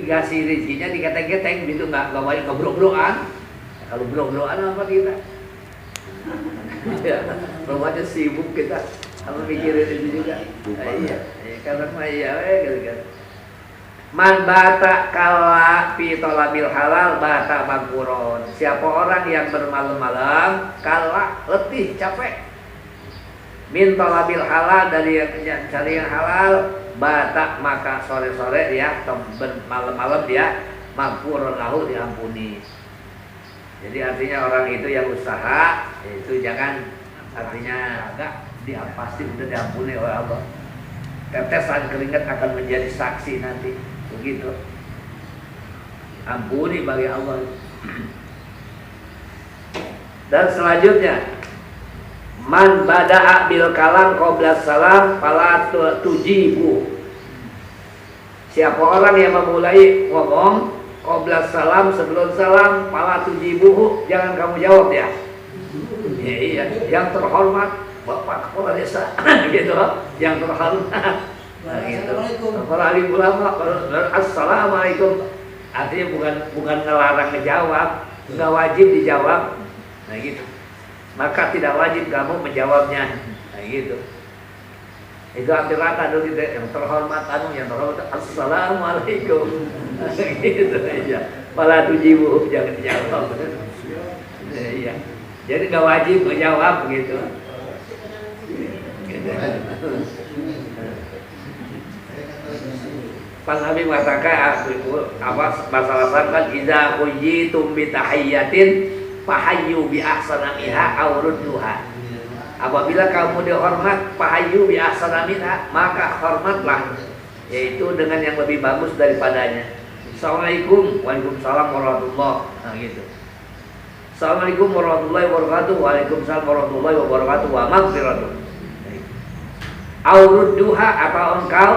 dikasih rezekinya diketeng-keteng gitu, nggak banyak kebrok-brokan. Kalau brok-brokan apa kita? Ya, rupanya sibuk kita kalau mikirin itu juga. Iya, karena iya, gitu kan. Man bata kala fi talabil halal bata magfuron. Siapa orang yang bermalam-malam kala letih capek min talabil halal dari yang cari yang halal bata maka sore-sore dia malam-malam dia magfuron lahu diampuni. Jadi artinya orang itu yang usaha itu jangan artinya enggak dia pasti udah diampuni oleh Allah. Tetesan keringat akan menjadi saksi nanti. Begitu. Ampuni bagi Allah. Dan selanjutnya man bada'a bil kalam qabla salam fala tujibu. Siapa orang yang memulai ngomong qabla salam sebelum salam fala tujibuhu, jangan kamu jawab ya. Iya, yang terhormat Bapak Kepala Desa gitu, yang terhormat. Nah, gitu. Para alim ulama, assalamualaikum, artinya bukan ngelarang ngejawab, nggak wajib dijawab, nah gitu. Maka tidak wajib kamu menjawabnya, nah gitu. Itu arti rata dulu gitu, yang terhormat yang terhormat, assalamualaikum, gitu aja. Malah tujibu jangan dijawab, iya. Jadi nggak wajib menjawab gitu. Pak Nabi mengatakan apa masalah kan idza huyitum bi tahiyyatin fahayyu bi ahsana minha aw rudduha. Apabila kamu dihormat fahayyu bi ahsana minha, maka hormatlah yaitu dengan yang lebih bagus daripadanya. Assalamualaikum, waalaikumsalam warahmatullahi wabarakatuh. Nah gitu. Assalamualaikum warahmatullahi wabarakatuh. Waalaikumsalam warahmatullahi wabarakatuh wa maghfiratuh. Aw rudduha atau engkau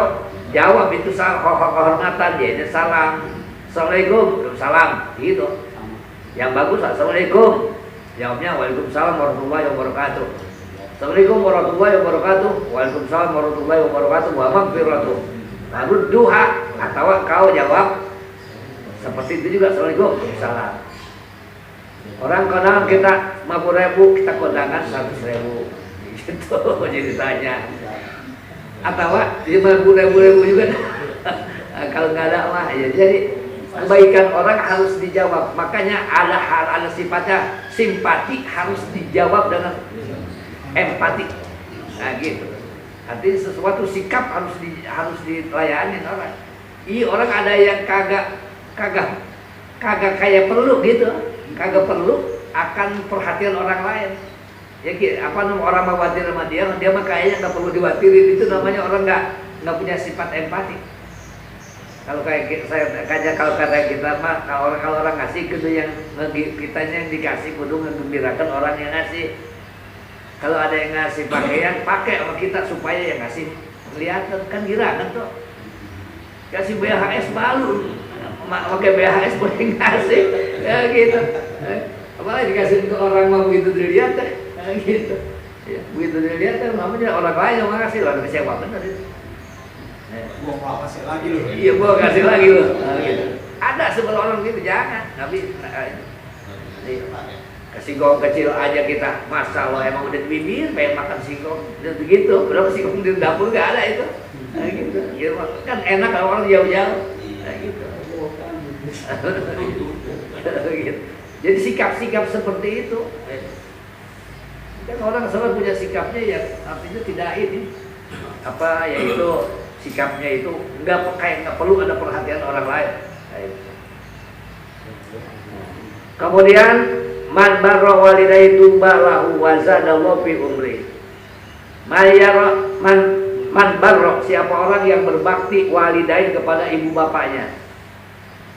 jawab itu kehormatan yaitu salam. Assalamualaikum, salam gitu. Yang bagus assalamualaikum. Jawabnya waalaikumsalam warahmatullahi wabarakatuh. Assalamualaikum warahmatullahi wabarakatuh. Waalaikumsalam warahmatullahi wabarakatuh wa maghfiratuh. Lalu duha atau kau jawab seperti itu juga assalamualaikum, salam. Orang kondangan kita 50.000, kita kondangan 100.000 gitu jadi tanya. Atau 50.000 juga kalau nggak ada mah ya. Jadi kebaikan orang harus dijawab. Makanya ada sifatnya simpati harus dijawab dengan empati. Nah gitu. Artinya sesuatu sikap harus dilayani orang. Iya, orang ada yang kagak kayak perlu gitu. Kagak perlu akan perhatian orang lain. Ya apa namanya orang khawatir sama dia mah kayaknya nggak perlu diwatirin, itu namanya orang nggak punya sifat empati. Kalau kayak kalau kata kita mah kalau orang ngasih kudu yang kitanya yang dikasih kudu ngegembirakan orang yang ngasih. Kalau ada yang ngasih pakaian pakai sama kita supaya yang ngasih kelihatan kan girangan tuh. Kasih BHS baru, pakai BHS boleh ngasih ya gitu. Apalagi dikasih ke orang mau begitu dilihat deh. Gitu. Ya, begitu dilihat kan namanya orang lain yang makasih lah, kecewa benar itu. Gua kasih lagi loh. Iya, gua kasih lagi loh. Nah, gitu. Ada sebelah orang gitu jangan, tapi singkong kecil aja kita, masa lo emang udah bibir pengen makan singkong, udah begitu, berapa singkong di dapur gak ada itu. Nah, gitu. Gitu. Kan enak kalau orang jauh-jauh. Nah, gitu. Gitu. Jadi sikap-sikap seperti itu. Kan orang selalu punya sikapnya yang artinya tidak ini apa yaitu sikapnya itu nggak perlu ada perhatian orang lain. Kemudian man barra walidayhi balahu wa zadallahu fi umri. Man barra siapa orang yang berbakti walidayhi kepada ibu bapaknya.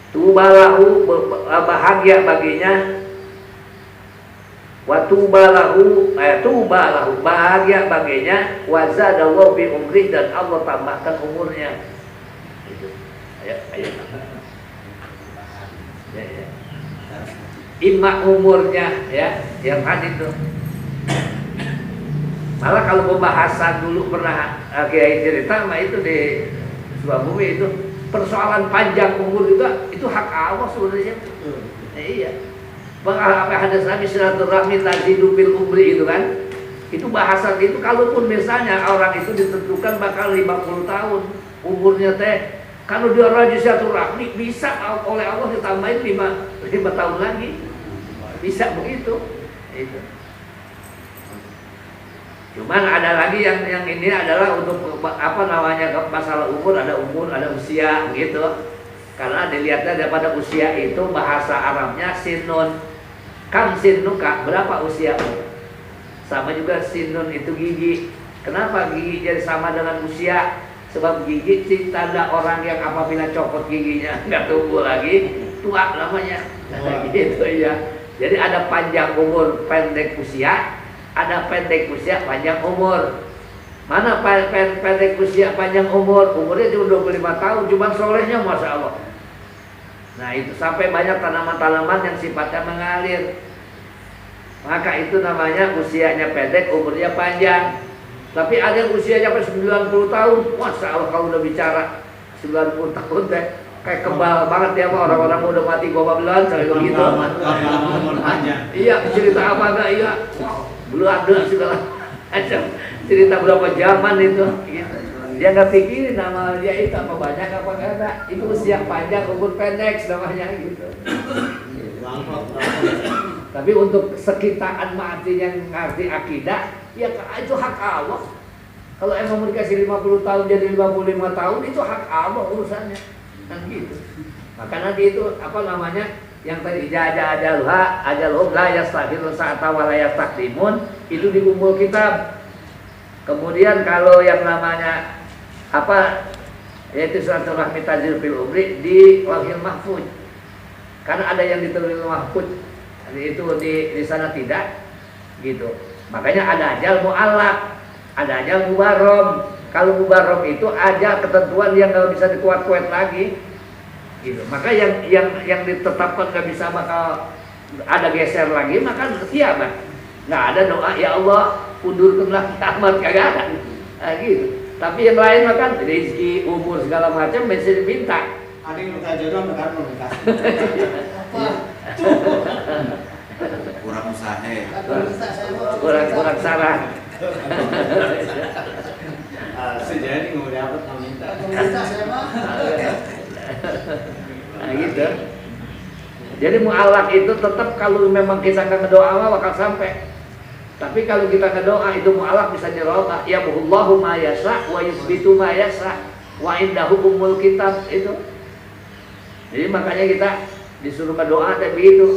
Tubalahu bahagia baginya. Wa tubalahu bahagia baginya wa zadallahu bi umri dan Allah tambahkan umurnya. Itu. Ayat. Ya. Imma umurnya ya, yang tadi itu. Malah kalau pembahasan dulu pernah Kiai cerita mah itu di Sukabumi itu persoalan panjang umur juga itu hak Allah sebenarnya. Iya. Apa hadis Nabi silaturahmi tazidu bil umri itu kan? Itu bahasa itu kalaupun misalnya orang itu ditentukan bakal 50 tahun umurnya teh, kalau dia rajin silaturahmi bisa oleh Allah ditambahin 5 tahun lagi. Bisa begitu. Itu. Cuman ada lagi yang ini adalah untuk apa namanya masalah umur, ada usia begitu. Karena dilihatnya daripada usia itu bahasa Arabnya sinun. Kam sinuka, berapa usiamu? Sama juga sinun itu gigi. Kenapa gigi jadi sama dengan usia? Sebab gigi sih tanda orang yang apabila copot giginya nggak tumbuh lagi, tua namanya. Gitu ya. Jadi ada panjang umur, pendek usia, ada pendek usia, panjang umur. Mana pendek usia, panjang umur? Umurnya cuma 25 tahun, cuma solehnya Masya Allah. Nah itu sampai banyak tanaman-tanaman yang sifatnya mengalir. Maka itu namanya usianya pendek, umurnya panjang. Tapi ada yang usianya sampai 90 tahun. Masya Allah kalau udah bicara 90 tahun teh kayak kebal banget ya, orang-orang udah mati gua belan sampai begitu. Iya, cerita apa enggak iya. Belum ada segala macam. Cerita berapa zaman itu gitu. Dia nggak pikirin nama dia itu apa banyak apa enggak ada. Itu usia panjang umur pendek namanya gitu. Tapi untuk sekitaan mati yang ngerti akidah, ya itu hak Allah. Kalau emang mau dikasih 50 tahun jadi 55 tahun itu hak Allah urusannya. Kan gitu. Maka nanti itu apa namanya yang tadi ajalhum la yastaghfirun sa'ata wa la yastaqdimun itu di ummul kitab. Kemudian kalau yang namanya apa yaitu silaturahmi tajil fil umri di Lauhil Mahfuz. Karena ada yang di Lauhil Mahfuz itu di sana tidak gitu. Makanya ada ajal mu'allaq, ada ajal mubarrom. Kalau mubarrom itu ajal ketentuan yang nggak bisa dikuat-kuat lagi gitu. Maka yang ditetapkan nggak bisa bakal ada geser lagi, maka kiamat. Nggak ada doa ya Allah undurkanlah kiamat, kagak ada. Nah, gitu. Tapi yang lain makan rezeki, umur segala macam mesti diminta. Ada yang minta jodoh bukan minta. Kurang usaha. Kurang saran. Sejadi nggak dapat nggak minta. Nah gitu. Jadi mu'allaq itu tetap kalau memang kita nggak ngedoa bakal sampai. Tapi kalau kita ngedoa itu mu'allaq bisa dirubah. Ya Allahu ma yasha wa yuthbitu ma yasha wa indahu ummul kitab itu. Jadi makanya kita disuruh berdoa dan begitu.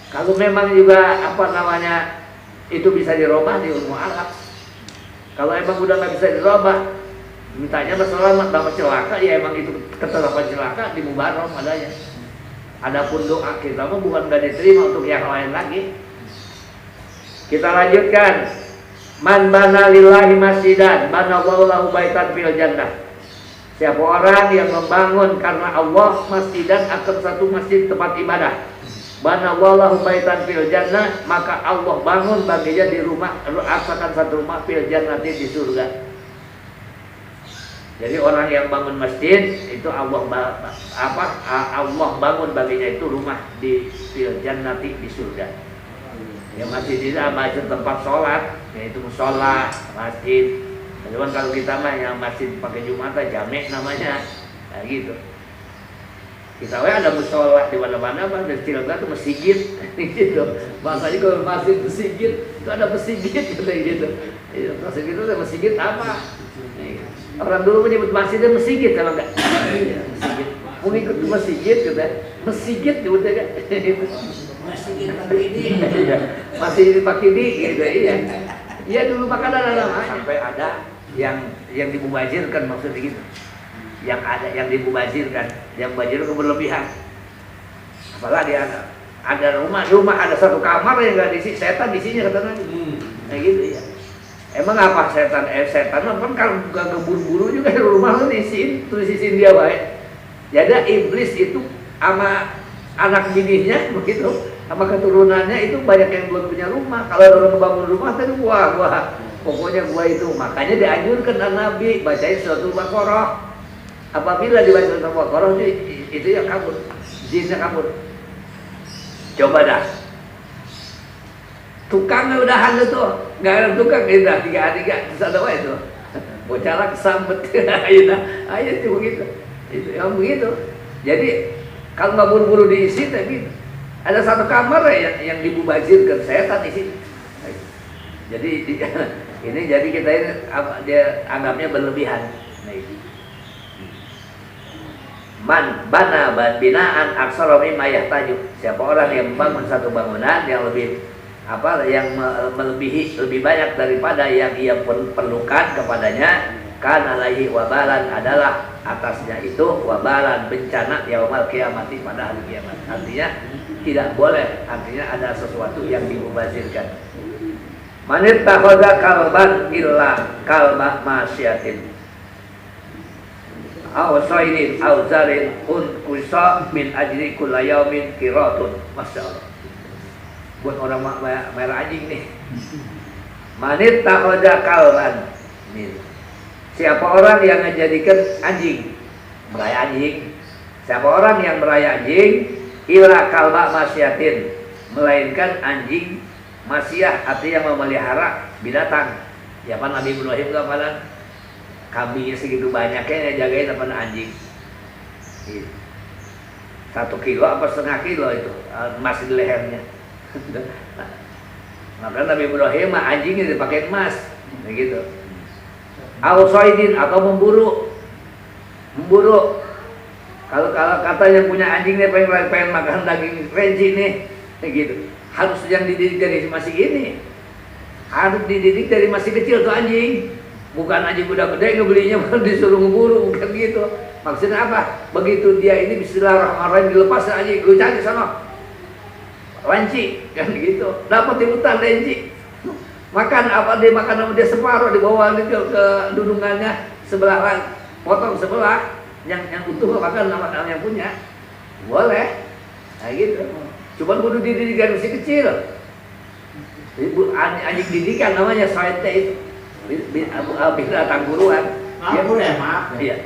Kalau memang juga apa namanya itu bisa dirubah di mu'allaq. Kalau emang udah nggak bisa dirubah, mintanya selamat dapat celaka, ya emang itu ketetapan celaka di mubarrom adanya. Adapun doa kita mah bukan nggak diterima untuk yang lain lagi. Kita lanjutkan. Man bana lillahi masjidan, bana wallahu baitan fil jannah. Siapa orang yang membangun karena Allah masjidan akan satu masjid tempat ibadah. Bana wallahu baitan fil jannah, maka Allah bangun baginya di rumah, asalkan satu rumah fil jannati di surga. Jadi orang yang bangun masjid itu Allah bangun baginya itu rumah di fil jannati di surga. Ya masjid itu masjid tempat sholat, yaitu musola, masjid. Cuman kalau kita mah yang masjid pakai Jumatan jamek namanya, nah gitu. Kita ada musola di mana-mana, di Cilacap itu masjid, gitu. Bahasanya kalau masjid masjid itu ada masjid gitu. Masjid itu ada masjid apa? Orang dulu menyebut masjidnya masjid, kalau enggak? Masjid. Mungkin ikut masjid gitu, masjid disebutnya kan? Masjid pakai ini, masjid pakai ini, gitu iya. Iya dulu makan ada namanya. Sampai ada yang dimubazirkan maksudnya gitu. Yang ada yang dimubazirkan, yang mubazir berlebihan. Apalagi ada rumah ada satu kamar yang nggak diisi, setan di sini katanya. Nah gitu ya. Emang apa setan? Setan kan kalau gak keburu-buru juga di rumah lu diisiin, terus isiin dia baik. Jadi iblis itu sama anak bininya begitu, sama keturunannya itu banyak yang belum punya rumah. Kalau orang ngebangun rumah tadi pokoknya gua itu. Makanya dianjurkan Nabi bacain suratul Baqarah. Apabila dibaca surat Al-Baqarah itu yang kabur, jinnya kabur. Coba dah. Tukangnya udahan itu, nggak ada tukang udah 3 hari nggak bisa ada itu. Bocah kesambet, ayo itu begitu, itu yang begitu. Jadi kalau nggak buru-buru diisi, tapi ada satu kamar yang dibubazirkan setan di sini. Jadi ini jadi kita ini dia anggapnya berlebihan. Man bana binaan aksara mimma yahtaju. Siapa orang yang membangun satu bangunan yang lebih yang melebihi lebih banyak daripada yang ia perlukan kepadanya, kana alaihi wabalan, adalah atasnya itu wabalan, bencana yaumal kiamati, pada hari kiamat. Artinya tidak boleh, artinya ada sesuatu yang dimubazirkan. Manit takhadha kalban illa kalba masyatin aw saidin aw zarin kusa min ajri kullayaumin qiratun. Masyaallah, buat orang merah anjing nih. Manit takhadha kalban, siapa orang yang menjadikan anjing, meraya anjing, siapa orang yang meraya anjing, illa kalba masyatin, melainkan anjing masyah, artinya memelihara binatang. Ya kan Nabi Ibrahim enggak pada kambingnya segitu banyaknya jagain apa anjing. 1 kilo apa setengah kilo itu masih di lehernya. Maka Nabi Ibrahim anjingnya dipakai emas, begitu. Ausaidin, atau memburu. Kalau kata yang punya anjing nih pengen makan daging kelinci nih, gitu. Harus yang dididik dari masih ini, harus dididik dari masih kecil tuh anjing. Bukan anjing udah gede ngebelinya malah disuruh ngeburu, bukan gitu. Maksudnya apa? Begitu dia ini bismillahirrahmanirrahim dilepas anjing, lu cari sana lanci, kan gitu. Dapat di hutan lanci. Makan apa dia makan sama dia separuh, dibawa ke dudungannya sebelah, potong sebelah, yang utuh makan sama yang punya. Boleh. Nah gitu. Cuman kudu dididik dari masih kecil. Anjing didikan namanya saite itu. Binatang buruan. Maaf. Iya.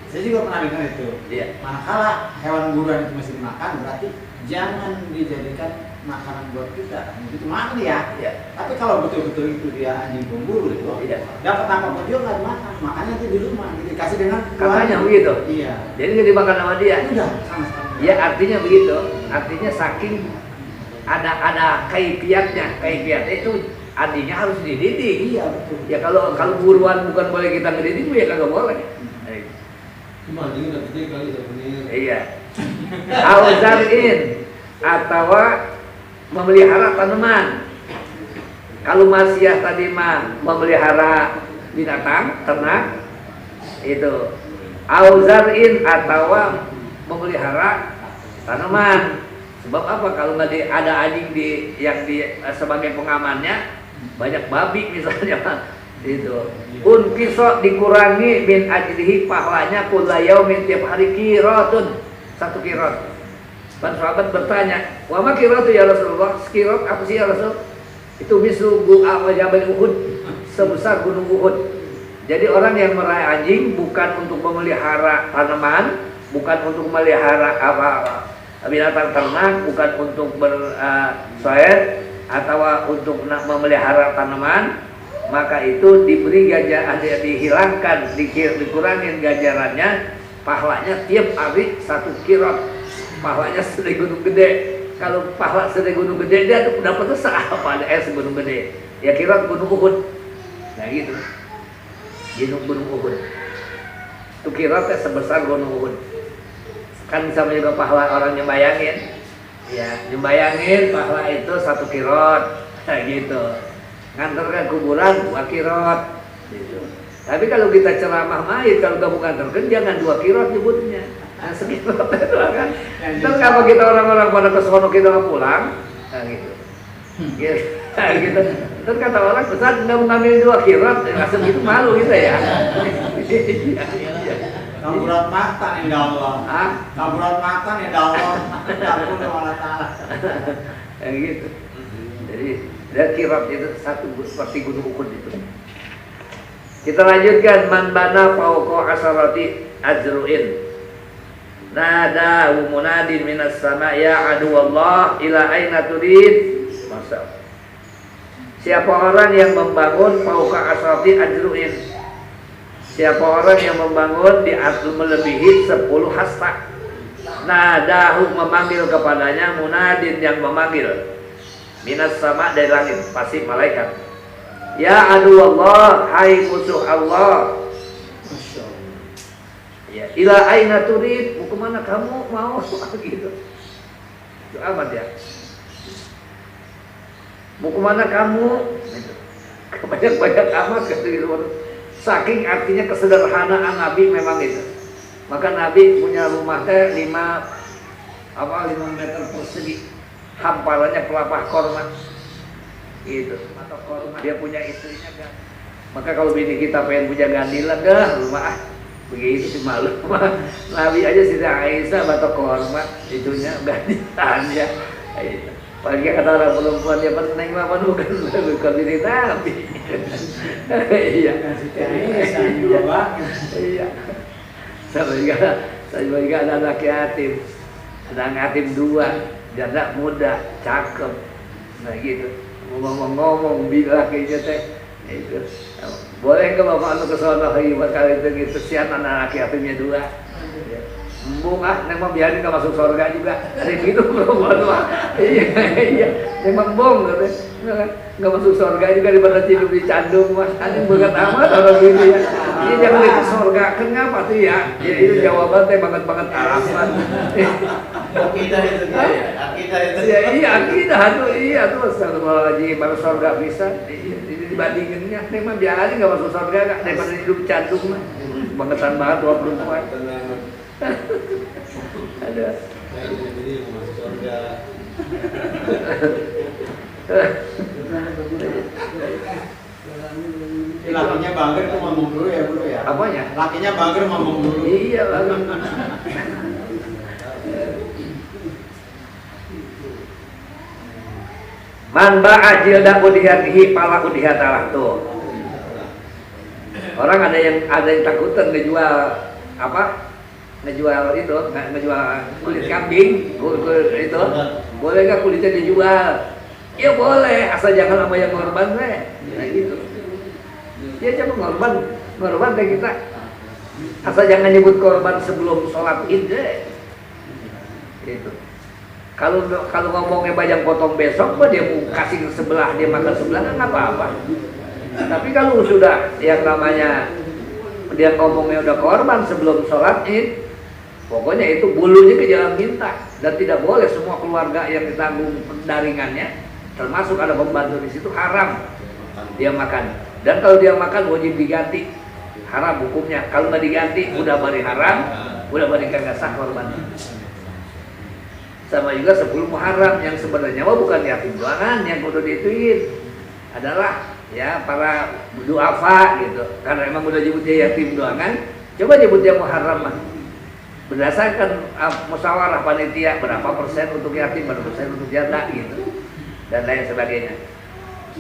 Saya juga pernah dengar itu. Iya. Manakala hewan buruan itu masih dimakan, berarti jangan dijadikan makanan buat kita. Itu makan ya. Iya. Tapi kalau betul-betul itu dia anjing pemburu itu, iya, dapat apa dia nggak dimakan, makannya itu di rumah, dikasih dengan katanya begitu. Iya. Jadi nggak dimakan sama dia. Udah sama sekali. Ya artinya begitu. Artinya saking ada kaifiatnya itu artinya harus dididik. Iya betul. Ya kalau buruan bukan boleh kita ngedidik, ya kagak boleh. Cuma dia udah gede kali sebenarnya. Iya. Auzarin, atau memelihara tanaman. Kalau masyah tadi mah memelihara binatang, ternak, itu. Auzarin, atau memelihara tanaman. Sebab apa? Kalau nggak ada anjing yang sebagai pengamannya, banyak babi misalnya. Itu kisah dikurangi min ajlihi, pahalanya kullayaumin, tiap hari qiratun, 1 qirat. Dan sahabat bertanya, wa ma qiratu ya Rasulullah? Qirat apa sih ya Rasul? Itu mislu Jabal Uhud, sebesar gunung Uhud. Jadi orang yang meraya anjing bukan untuk memelihara tanaman, bukan untuk memelihara binatang ternak, bukan untuk bersoet atau untuk memelihara tanaman, maka itu diberi dihilangkan, dikurangin ganjarannya, pahalanya tiap hari 1 qirat. Pahalanya sedih gunung gede. Kalau pahala sedih gunung gede, dia dapat apa ada gunung gede. Ya qirat gunung Uhud. Nah gitu. Gunung Uhud. Itu qiratnya sebesar gunung Uhud. Kan sama juga pahala orang nyembayangin. Ya, nyembayangin pahala itu 1 qirat. Nah gitu. Ngantarkan kuburan 2 qirat gitu. Tapi kalau kita ceramah mayit, kalau kamu ngantarkan jangan 2 qirat nyebutnya. Nah, segitu itu kan. Terus kalau kita orang-orang pada kesono kita nggak pulang, nah gitu. Gitu. Terus kata orang, Ustaz nggak mau ngambil 2 qirat, langsung gitu malu kita ya. Kaburat mata nih Allah. Ah, Kaburat mata nih Allah. Takut Allah Taala. gitu. Jadi dan qirat itu 1 seperti gunung Uhud itu. Kita lanjutkan, man bana fauqa asarati ajru'in. Nada munadin minas sama ya aduwallah ila aina turid. Masa siapa orang yang membangun fauqa asrati ajru'in, siapa orang yang membangun di atas melebihi 10 hasta, nadahu memanggil kepadanya munadin yang memanggil minas sama dari langit, pasti malaikat. Ya aduwallah, hai musuh Allah. Ya, ila aina turid, mau kemana kamu mau gitu. Itu amat ya. Mau kemana kamu? Gitu. Banyak-banyak amat gitu. Saking artinya kesederhanaan Nabi memang itu. Maka Nabi punya rumahnya 5 meter persegi. Hamparannya pelapah korma. Gitu. Atau korma. Dia punya istrinya kan. Maka kalau bini kita pengen punya gandilan dah rumah begitu sih malu. Nabi aja Siti Aisyah batok korma itunya gandilannya. Pagi kata orang perempuan dia penting mah bukan bini Nabi. Iya. Iya. Saya juga ada anak yatim. Ada anak yatim 2, janda muda, cakep. Nah gitu. Ngomong-ngomong bilang kayaknya teh itu. Boleh ke bapak anu ke sono buat kali itu gitu, sian anak yatimnya 2. Embung neng biarin gak masuk surga juga. Ada gitu perempuan mah. Iya. Neng bong gak masuk surga juga daripada hidup di candung mas. Anjing banget amat orang ini ya. Iya jangan ke surga. Kenapa tuh ya? Ya itu jawaban teh banget alasan. Akidah itu dia ya. Akidah itu. Ya iya akidah tuh iya tuh astagfirullahaladzim baru surga bisa. Dibandinginnya neng mah biarin gak masuk surga gak daripada hidup candung mah. Bangetan banget tua perempuan. Ada. Jadi masuk surga. Lakinya bangger tuh ngomong dulu ya bro ya. Apanya? Lakinya bangger ngomong dulu. Iya bangger. Man ba'a jilda udhiyatihi pala udhiyatalah tuh. Orang ada yang takutan ngejual apa? Ngejual itu, ngejual kulit kambing, kulit itu. Boleh nggak kulitnya dijual? Ya boleh, asal jangan sama yang ngorban deh. Nah gitu. Ya coba ngorban kayak kita. Asal jangan nyebut korban sebelum sholat id deh. Gitu. Kalau ngomongnya bajang potong besok, dia mau kasih ke sebelah, dia makan sebelah, kan nggak apa-apa. Tapi kalau sudah yang namanya dia ngomongnya udah korban sebelum sholat id, pokoknya itu bulunya ke jalan minta dan tidak boleh semua keluarga yang ditanggung pendaringannya, termasuk ada pembantu di situ haram dia makan. Dan kalau dia makan wajib diganti, haram hukumnya. Kalau nggak diganti udah bari haram, udah bari kagak sah korbannya. Sama juga 10 Muharram yang sebenarnya bukan yatim doangan yang kudu diituin adalah ya para duafa gitu. Karena emang udah nyebutnya yatim doangan, coba nyebutnya Muharram mah. Berdasarkan musyawarah panitia berapa persen untuk yatim, berapa persen untuk janda gitu. Dan lain sebagainya.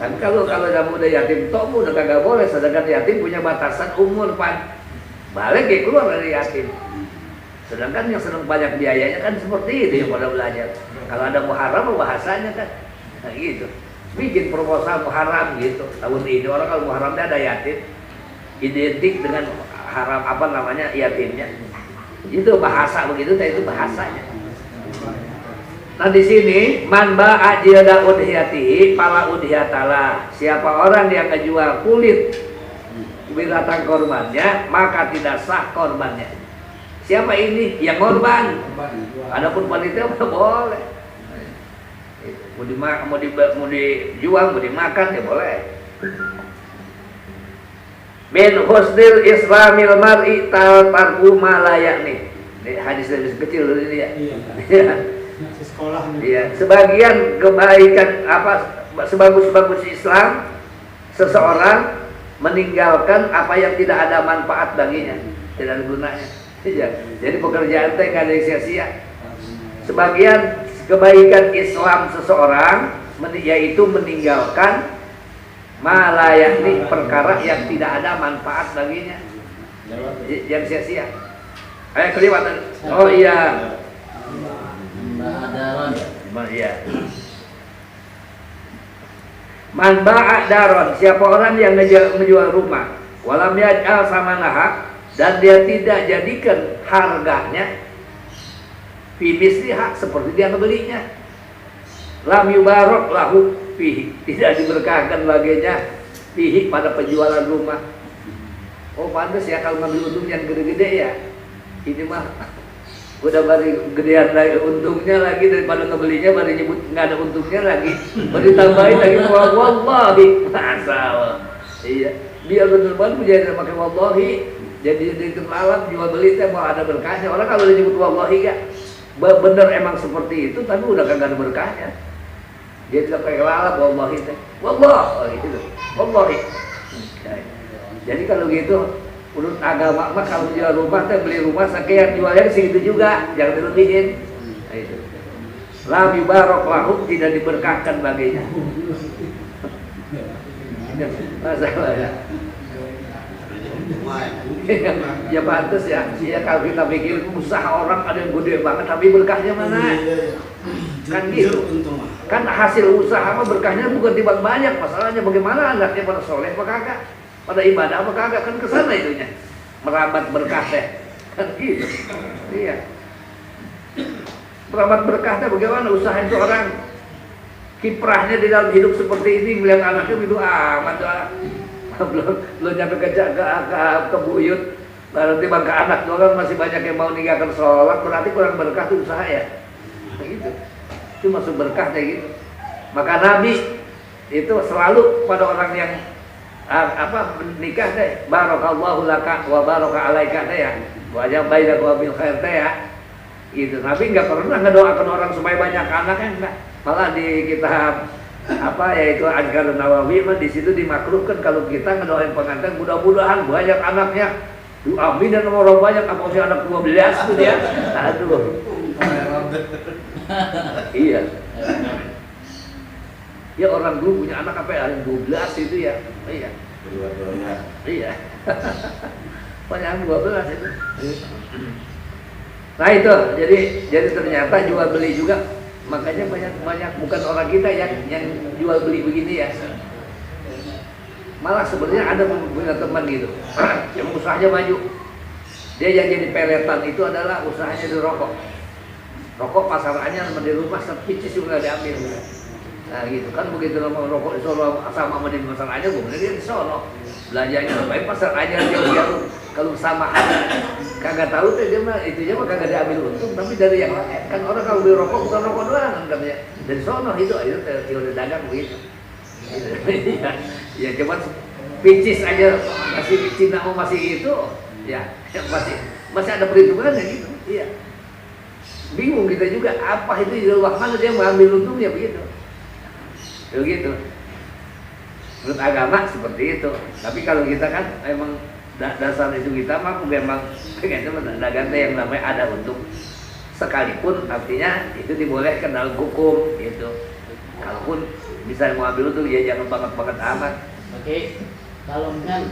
Tapi kalau kamu udah yatim tok udah kagak boleh, sedangkan yatim punya batasan umur Pak. Balik ya keluar dari yatim. Sedangkan yang senang banyak biayanya kan seperti itu yang pada belajar. Kalau ada Muharram bahasanya kan, nah gitu. Bikin proposal Muharram gitu. Tahun ini orang kalau Muharram ada yatim, identik dengan haram apa namanya yatimnya. Itu bahasa begitu, itu bahasanya. Nah di sini man ba'a jilda udhiyatihi pala udhiyatalah. Siapa orang yang ngejual kulit binatang korbannya, maka tidak sah korbannya. Siapa ini? Yang korban. Adapun panitia boleh. Mau dijual, mau dimakan ya boleh. Min husnil islamil mar'i tarku ma la ya'ni. Ini hadis dari kecil dulu ini ya. Iya. Sekolah nih. Iya, sebagian kebaikan sebagus-bagus Islam seseorang meninggalkan apa yang tidak ada manfaat baginya, tidak ada gunanya. Iya. Jadi pekerjaan teh nggak ada yang sia-sia. Sebagian kebaikan Islam seseorang yaitu meninggalkan malayakni perkara yang tidak ada manfaat baginya, yang sia-sia. Kelewatan. Oh iya. Ba'daron. Iya. Man ba'a daron, siapa orang yang menjual rumah, walam yaj'al samanaha, dan dia tidak jadikan harganya fi misliha seperti dia membelinya. Lam yubarak lahu fihi, tidak diberkahkan baginya fihi pada penjualan rumah. Oh pantas ya kalau ngambil untung yang gede-gede ya. Ini mah udah bari gedean lagi untungnya lagi daripada ngebelinya, bari nyebut nggak ada untungnya lagi, bari tambahin lagi wallahi masalah. Iya, biar benar-benar menjadi pakai wallahi, jadi terlalu jual beli teh mau ada berkahnya. Orang kalau udah nyebut wallahi ya bener emang seperti itu, tapi udah kagak ada berkahnya. Dia tidak pakai lalap wallahi teh, wallahi itu, wallahi. Jadi kalau gitu menurut agama mah kalau jual rumah teh beli rumah sekian jualnya segitu juga, jangan dilebihin. Nah, itu. La yubarak lahu, tidak diberkahkan baginya. Masalah ya. Ya pantas ya. Ya kalau kita pikir usaha orang ada yang gede banget tapi berkahnya mana? Kan gitu. Kan hasil usaha mah berkahnya bukan di bank banyak, masalahnya bagaimana anaknya pada soleh apa kagak? Pada ibadah apa kagak, kan kesana itunya merambat berkah teh kan gitu. Iya, merambat berkah teh bagaimana usaha itu orang kiprahnya di dalam hidup seperti ini, melihat anaknya begitu amat belum nyampe ke buyut berarti bangka anak orang masih banyak yang mau ninggalkan sholat, berarti kurang berkah tuh usaha ya gitu. Itu masuk berkah kayak gitu. Maka Nabi itu selalu pada orang yang nikah teh barakallahu laka wa baraka alaika teh ya, wajah baik wa bil khair teh ya gitu. Nabi nggak pernah ngedoakan orang supaya banyak anaknya, enggak. Malah di kitab yaitu Adhkarun Nawawi mah di situ dimakruhkan kalau kita ngedoain pengantin mudah-mudahan banyak anaknya. Amin dan orang banyak, apa sih anak 12 tuh dia. Aduh. Iya. Ya orang dulu punya anak apa ya, 12 itu ya. Iya. Dua-duanya. Iya. Banyak 12 itu. Nah itu, jadi ternyata jual beli juga, makanya banyak bukan orang kita yang jual beli begini ya. Malah sebenarnya ada punya teman gitu, yang usahanya maju. Dia yang jadi peletan itu adalah usahanya di rokok. Rokok pasarannya di rumah sepicis juga diambil. Nah gitu kan, begitu nama rokok di Solo sama di masalahnya, gue dia di Solo belanjanya baik pasar aja dia kalau sama kagak tahu tuh dia mah itunya mah kagak diambil untung, tapi dari yang lain kan orang kalau beli rokok bukan rokok doang kan katanya dari Solo itu teori dagang begitu. Ya cuman picis aja masih Cina masih itu ya masih ada perhitungannya gitu. Iya, bingung kita juga apa itu di luar mana dia mengambil untungnya begitu. Begitu. Menurut agama seperti itu. Tapi kalau kita kan emang dasar itu kita mah memang pengennya dagang yang namanya ada untung sekalipun, artinya itu dibolehkan dalam hukum gitu. Kalaupun bisa mengambil untung ya jangan banget amat. Oke. Kalau kan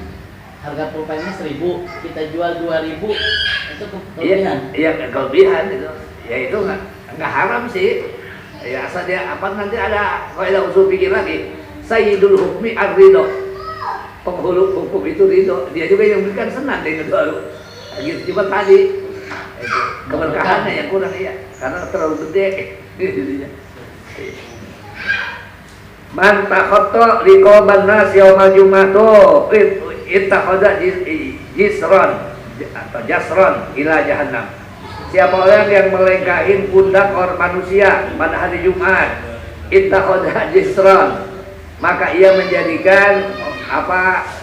harga pulpennya 1.000, kita jual 2.000, itu kelebihan. Iya, kelebihan itu. Ya itu enggak haram sih. Ya asal dia apa nanti ada kaidah usul pikir lagi. Sayyidul hukmi ar-ridho. Penghulu hukum itu ridho. Dia juga yang berikan senang dengan doa. Gitu cuma tadi itu keberkahannya yang kurang ya, karena terlalu gede. Man takhatta riqaban nas yaumal jum'ah ittakhadha jisran atau jasran ila jahannam. Siapa orang yang melengkahin pundak orang manusia pada hari Jumat, ittakhadha jisran, maka ia menjadikan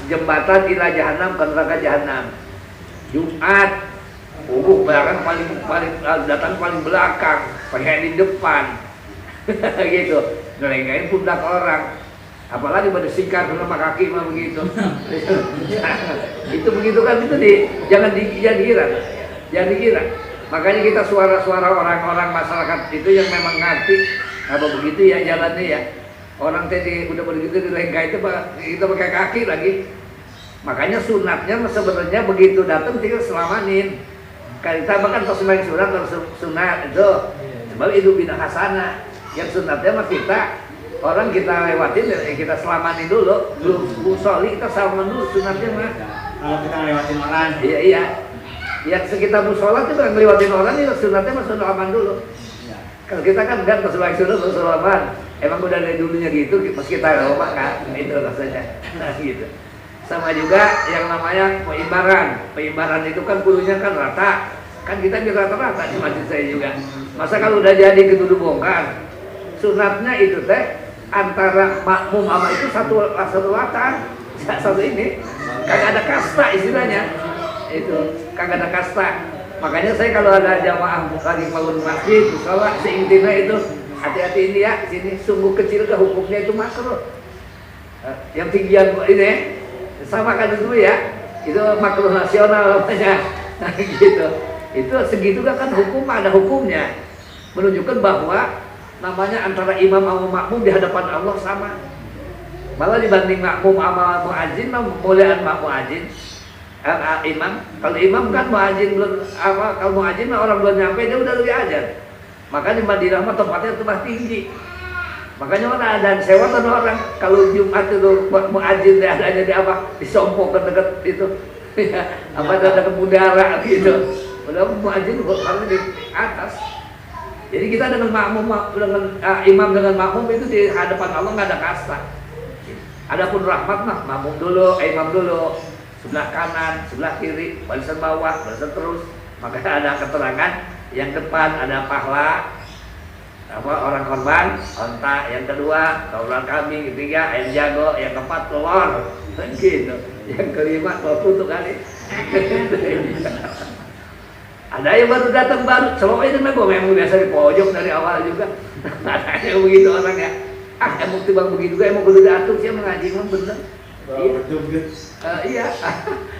jembatan ila jahannam, ke neraka jahannam. Jumat barang paling datang paling belakang, pakai di depan. Gitu, ngelengkahin pundak orang, apalagi pada singkat sama kaki mah begitu. Itu begitu kan, itu jangan dikira. Makanya kita suara-suara orang-orang masyarakat itu yang memang ngerti apa begitu ya jalannya ya. Orang tadi udah begitu dilengkahin itu kita pakai kaki lagi. Makanya sunatnya sebenarnya begitu datang tinggal selamanin. kita makan kalau sembahyang sunat kalau sunat itu sebab itu bina hasanah. Yang sunatnya mah orang kita lewatin, kita selamanin dulu, belum musoli kita salaman dulu sunatnya mah. Kalau kita lewatin orang. Iya. Yang sekitar musola itu kan ngelewatin orang itu sunatnya mah salaman dulu. Kalau kita kan enggak pas sembahyang sunat terus salaman. Emang udah dari dulunya gitu, pas kita lupa kan, itu rasanya. Nah, gitu. Sama juga yang namanya peimbaran itu kan bulunya kan rata. Kan kita di rata-rata di masjid saya juga. Masa kalau udah jadi keduduk bongkar, sunatnya itu teh antara makmum sama itu satu latar, satu ini kagak ada kasta istilahnya. Itu kagak ada kasta. Makanya saya kalau ada jamaah lagi bangun masjid, sholat seintinya itu hati-hati ini ya, sini sungguh kecil ke hukumnya itu makruh. Yang tinggian ini sama kan dulu ya, itu makruh nasional namanya. Nah, gitu. Itu segitu kan hukum ada hukumnya, menunjukkan bahwa namanya antara imam sama makmum di hadapan Allah sama. Malah dibanding makmum sama muadzin, muliaan muadzin. Imam, kalau imam kan muadzin belum apa, kalau muadzin orang belum nyampe dia udah lebih ajar. Maka di Madinah mah tempatnya tempat tinggi. Makanya orang ada sewa kan orang kalau Jumat itu muadzin dia adanya di apa? Disompok ke dekat itu. Apa ada udara gitu. Udah muadzin harus di atas. Jadi kita dengan makmum dengan imam dengan makmum itu di hadapan Allah nggak ada kasta. Adapun rahmat mah makmum dulu, imam dulu, sebelah kanan, sebelah kiri, barisan bawah, barisan terus. Maka ada keterangan yang depan ada pahla, apa orang korban, onta, yang kedua tauran kambing, ketiga ayam jago, yang keempat telur, gitu. Yang kelima 20 kali. Ada yang baru datang baru, selama itu memang memang biasa di pojok dari awal juga. Ada yang begitu orang ya. Emang tiba begitu juga, emang kudu diatur sih mengaji emang bener. Iya.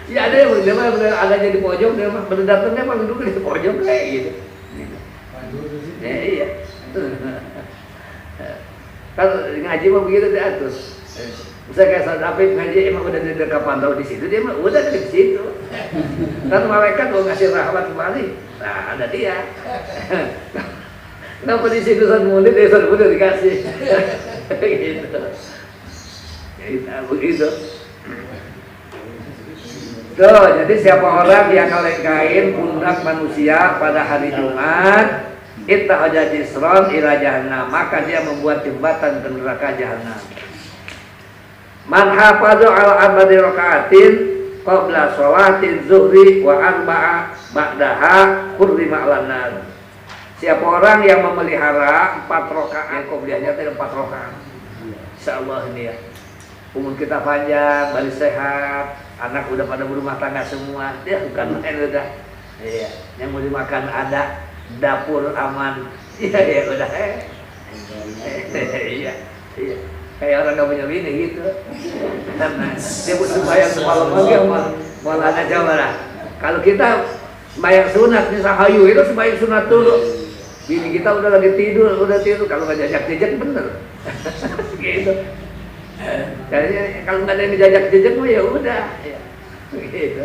Iya ada yang bener adanya di pojok, dia mah bener datangnya emang duduk di pojok kayak gitu. Iya. Kalau ngaji mah begitu diatur. Misalnya kayak Ustaz Afif ngaji emang udah dekat pantau di situ, dia mah udah di situ. Kan malaikat mau ngasih rahmat kembali, nah ada dia. Kenapa di situ Ustaz Mulid, Ustaz udah dikasih. Gitu. Ya, begitu. Tuh, jadi siapa orang yang ngelengkain pundak manusia pada hari Jumat, ittahaja jisron ila jahannam, maka dia membuat jembatan ke neraka jahannam. Man hafadhu ala arba'ati raka'atin qabla sholati zuhri wa arba'a ba'daha hurrima 'alan nar. Siapa orang yang memelihara 4 rakaat, qobliyahnya itu 4 rakaat. Insyaallah ini ya. Umur kita panjang, balik sehat, anak udah pada berumah tangga semua. Dia bukan main udah. Iya, yang mau dimakan ada, dapur aman. Iya, udah. Iya. Kayak orang gak punya bini gitu. Karena dia butuh bayang semalam lagi malah aja malah. Kalau kita bayang sunat nih sahayu itu sebayang sunat dulu. Bini kita udah lagi tidur, kalau nggak jajak-jajak bener. Gitu. Jadi kalau nggak ada yang jajak-jajak mah ya udah. Gitu.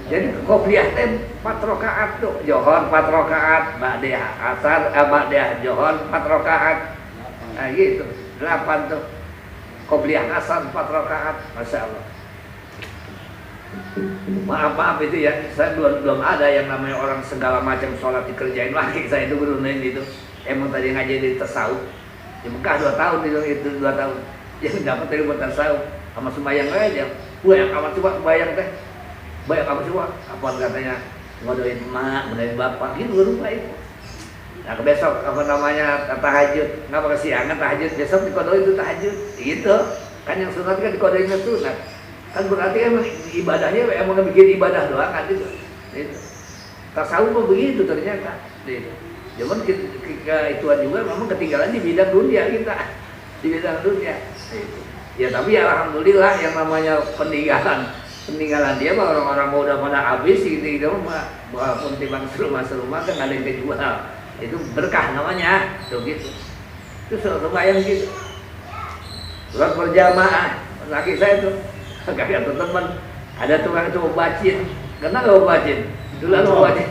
Jadi qobliyah 4 rakaat tuh, Johor 4 rakaat, ba'diyah asar, ba'diyah Johor 4 rakaat. Nah gitu, 8 tuh qobliyah asar 4 rakaat, Masya Allah. Maaf itu ya, saya belum ada yang namanya orang segala macam sholat dikerjain lagi. Saya itu berunain itu. Emang tadi ngaji di tasawuf di Mekah 2 tahun itu 2 tahun. Yang dapat dari buat tasawuf sama sembahyang aja. Yang amat coba bayang teh. Bayang apa coba? Apa katanya ngodoin emak, ngodoin bapak gitu berubah itu. Nah besok apa namanya tahajud, nggak pakai siangan tahajud, besok dikodoin itu tahajud, gitu. Kan yang sunat kan dikodoin sunat. Kan berarti emang ibadahnya emang bikin ibadah doang kan itu. Tasawuf mah begitu ternyata. Gitu. Cuman ketika ituan juga memang ketinggalan di bidang dunia kita, di bidang dunia. Gitu. Ya tapi ya alhamdulillah yang namanya peninggalan dia mah orang-orang mau udah pada habis gitu mah walaupun timbang serumah kan ada yang kejual. Itu berkah namanya, tuh gitu. Itu sembahyang gitu. Sholat berjamaah, laki saya tuh, kagak ada teman, ada tukang itu bacin, Karena nggak bacin. Dulu ada bacin.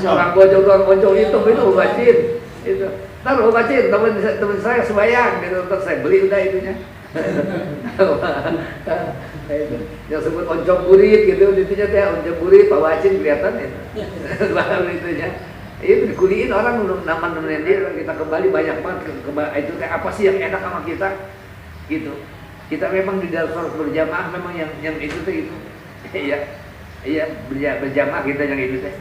Orang bojong itu bacin. Itu. Ntar bacin teman saya sebayang gitu. Terus saya beli udah itunya. Yang sebut oncom burit gitu, intinya teh oncom burit Pak Wacin kelihatan ya. Baru itunya. Itu dikuliin orang nemenin dia, kita kembali banyak banget itu teh apa sih yang enak sama kita gitu. Kita memang di dalam sholat berjamaah memang yang itu teh itu. Iya berjamaah kita yang itu teh.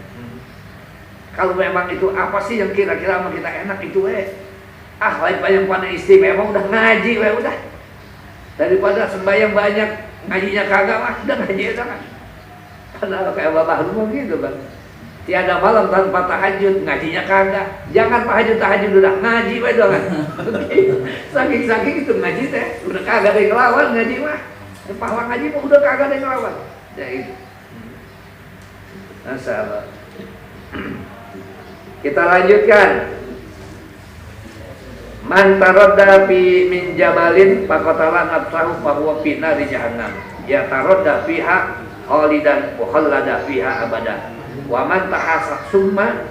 Kalau memang itu apa sih yang kira-kira sama kita enak itu lain banyak pada istimewa udah ngaji udah. Daripada sembahyang banyak ngajinya kagak mah udah ngaji aja kan. Karena kayak Bapak Lumung gitu kan. Tiada malam tanpa tahajud, ngajinya kagak. Jangan tahajud udah ngaji we doang. Saking itu ngaji teh udah kagak ada yang ngelawan ngaji mah. Pahala ngaji mah udah kagak ada yang ngelawan. Ya itu. Masalah. Kita lanjutkan. Man taradda fi min jabalin faqatala nafsahu fa huwa fi nari jahannam. Ya taradda fiha khalidan wa khallada fiha abada. Wa man tahassa summan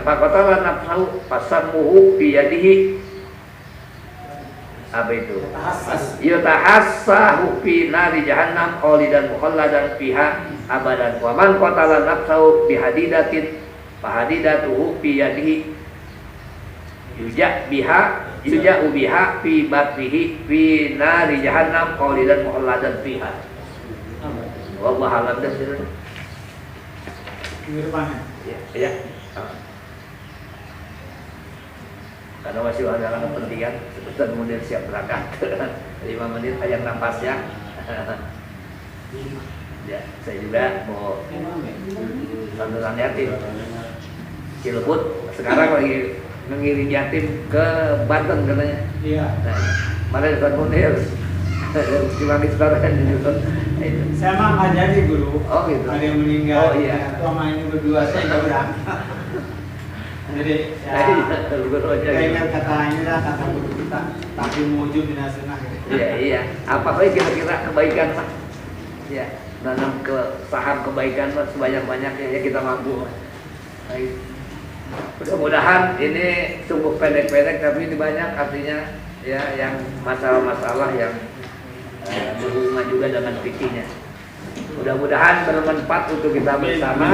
faqatala nafsahu fasammuhu fi yadihi. Apa itu? Yutahassahu fi nari jahannam khalidan wa khalladan fiha abadan. Wa man qatala nafsahu bi hadidatin fa hadidatuhu fi yadihi yuja'u biha fi batnihi fi nari jahannam khalidan muhalladan fiha. Wallahu a'lam bishawab. Ya. Karena masih ada kepentingan sebentar kemudian siap berangkat 5 menit yang napasnya. Ya, saya juga mau santunan yatim Cilebut sekarang lagi mengirim yatim ke Banten katanya. Iya. Nah, mana Ustaz Munir? Cuma disebarkan di YouTube. Saya mah nggak jadi guru. Oh gitu. Ada yang meninggal. Oh iya. Sama ini berdua saya nggak berangkat. Jadi ya ingat kata ini lah kata guru kita. Tapi mujud di nasional. Iya. Apa lagi kira-kira kebaikan mah? Ya, nanam ke saham kebaikan mah sebanyak-banyaknya ya kita mampu. Baik. Mudah-mudahan ini sungguh pendek-pendek tapi ini banyak artinya ya yang masalah-masalah yang berhubungan juga dengan fikihnya. Mudah-mudahan bermanfaat untuk kita bersama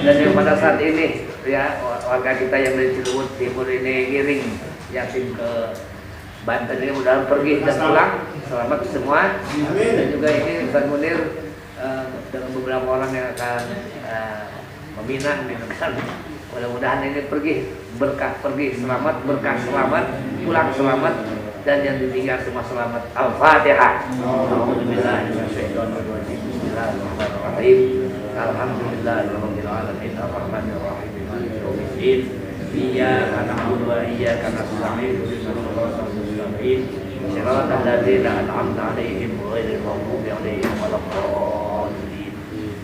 dan yang pada saat ini ya warga kita yang dari Cilebut Timur ini ngiring yatim ke Banten ini mudah-mudahan pergi dan pulang selamat semua. Dan juga ini Ustaz Munir dengan beberapa orang yang akan meminang gitu kan. Mudah-mudahan ini pergi berkah, pergi selamat, berkah selamat, pulang selamat, dan yang ditinggal semua selamat. Al-Fatihah. Bismillahirrahmanirrahim. Alhamdulillahirabbil alamin. Arrahmanir rahim. Maliki yaumiddin. Iyyaka na'budu wa iyyaka nasta'in. Ihdinas mustaqim. Shiratal ladzina an'amta 'alaihim ghairil maghdubi 'alaihim waladdallin.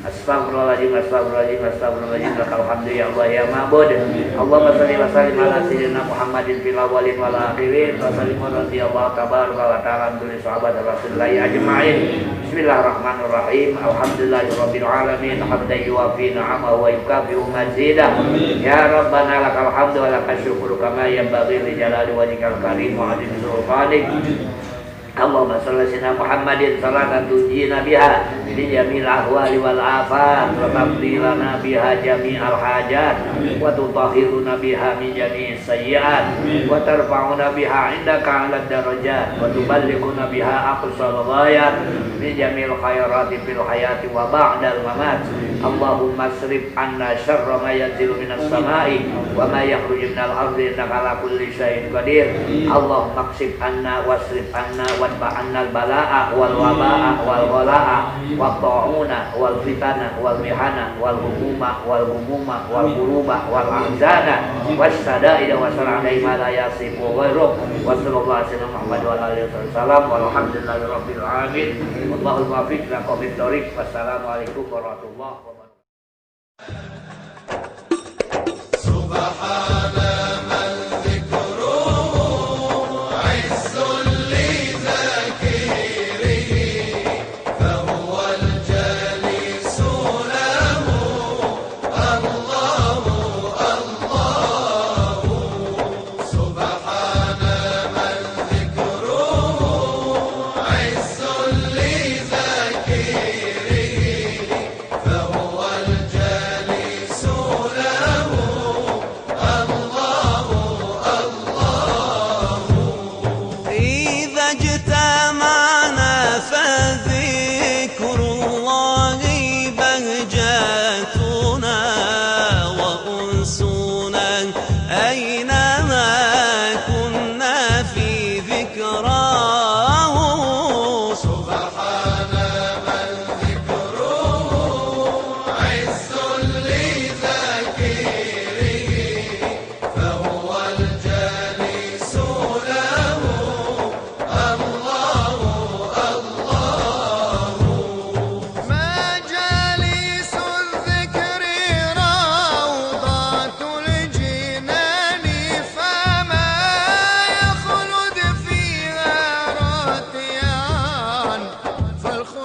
Astagfirullahaladzim Lakal hamdu ya Allah ya ma'bud. Allahumma salli wa sallim ala sayyidina Muhammadin fil awwalin wal akhirin wa sallim radhiyallahu tabaraka wa ta'ala anil sahabat Rasulullah ajma'in. Bismillahirrahmanirrahim. Alhamdulillahirabbil alamin. Hamdan yuwafi ni'amahu wa yukafi'u mazidah. Ya Rabbana lakal hamdu wa lakal syukru kama yanbaghi li jalali wajhikal karim wa 'azimi sultanik. Allahumma shalli ala sayyidina Muhammadin salatan tujina biha li jamil ahwali wal afat wa taqdi lana biha jami'al hajat wa tutahhiruna biha min jami'is sayyi'at wa tarfa'una biha 'indaka 'alad darajat wa tuballighuna biha aqsal ghayat min jami'il khairati fil hayati wa ba'dal mamat. Allahumma asrif anna syarra ma yanzilu minas sama'i wa ma yakhruju minal ardi innaka 'ala kulli syai'in qadir. Allahumma aqsif anna wasrif anna wadfa annal bala'a wal waba'a wal ghala'a wat ta'una wal fitana wal mihana wal humuma wal humuma wal quruba wal ahzana wassada'ida wa sallallahu ma la yasifu ghairuh wa sallallahu alaihi Muhammad wa alihi wasallam walhamdulillahi rabbil alamin wallahul muwaffiq ila aqwamit thoriq. Wassalamualaikum warahmatullahi wabarakatuh. Namo